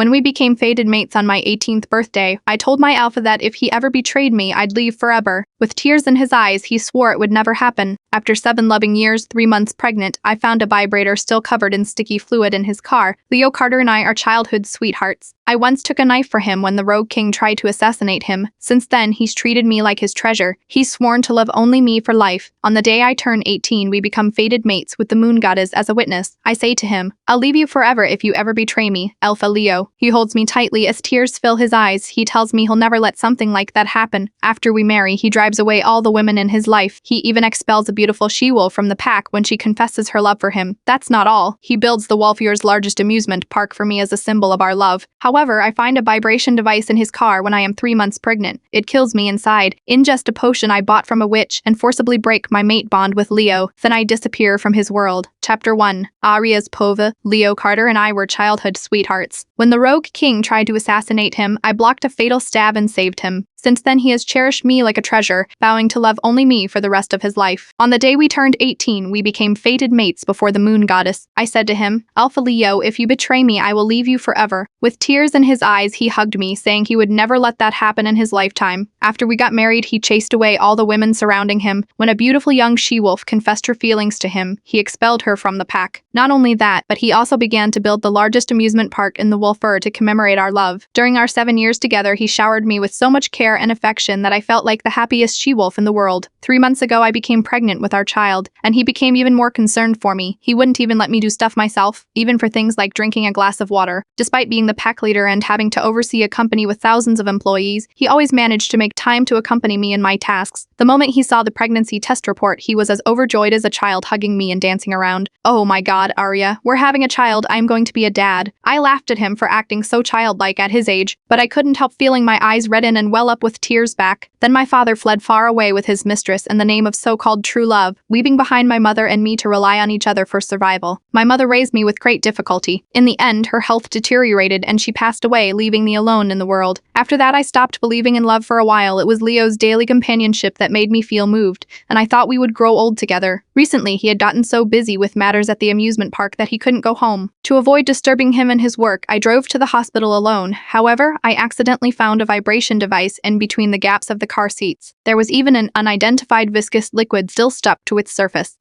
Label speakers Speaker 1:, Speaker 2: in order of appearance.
Speaker 1: When we became fated mates on my 18th birthday, I told my alpha that if he ever betrayed me, I'd leave forever. With tears in his eyes, he swore it would never happen. After 7 loving years, 3 months pregnant, I found a vibrator still covered in sticky fluid in his car. Leo Carter and I are childhood sweethearts. I once took a knife for him when the rogue king tried to assassinate him. Since then, he's treated me like his treasure. He's sworn to love only me for life. On the day I turn 18, we become fated mates with the moon goddess as a witness. I say to him, I'll leave you forever if you ever betray me, Alpha Leo. He holds me tightly as tears fill his eyes. He tells me he'll never let something like that happen. After we marry, he drives away all the women in his life. He even expels a beautiful she-wolf from the pack when she confesses her love for him. That's not all. He builds the Wolfier's largest amusement park for me as a symbol of our love. However, I find a vibration device in his car when I am 3 months pregnant. It kills me inside. Ingest a potion I bought from a witch and forcibly break my mate bond with Leo. Then I disappear from his world. Chapter 1. Arias Pova. Leo Carter and I were childhood sweethearts. When the rogue king tried to assassinate him, I blocked a fatal stab and saved him. Since then, he has cherished me like a treasure, vowing to love only me for the rest of his life. On the day we turned 18, we became fated mates before the moon goddess. I said to him, Alpha Leo, if you betray me, I will leave you forever. With tears in his eyes, he hugged me, saying he would never let that happen in his lifetime. After we got married, he chased away all the women surrounding him. When a beautiful young she-wolf confessed her feelings to him, he expelled her from the pack. Not only that, but he also began to build the largest amusement park in the Wolfer to commemorate our love. During our 7 years together, he showered me with so much care and affection that I felt like the happiest she-wolf in the world. 3 months ago, I became pregnant with our child, and he became even more concerned for me. He wouldn't even let me do stuff myself, even for things like drinking a glass of water. Despite being the pack leader and having to oversee a company with thousands of employees, he always managed to make time to accompany me in my tasks. The moment he saw the pregnancy test report, he was as overjoyed as a child, hugging me and dancing around. Oh my God, Arya, we're having a child. I'm going to be a dad. I laughed at him for acting so childlike at his age, but I couldn't help feeling my eyes redden and well up with tears back. Then my father fled far away with his mistress in the name of so-called true love, leaving behind my mother and me to rely on each other for survival. My mother raised me with great difficulty. In the end, her health deteriorated and she passed away, leaving me alone in the world. After that, I stopped believing in love for a while. It was Leo's daily companionship that made me feel moved, and I thought we would grow old together. Recently, he had gotten so busy with matters at the amusement park that he couldn't go home. To avoid disturbing him in his work, I drove to the hospital alone. However, I accidentally found a vibration device in between the gaps of the car seats. There was even an unidentified viscous liquid still stuck to its surface.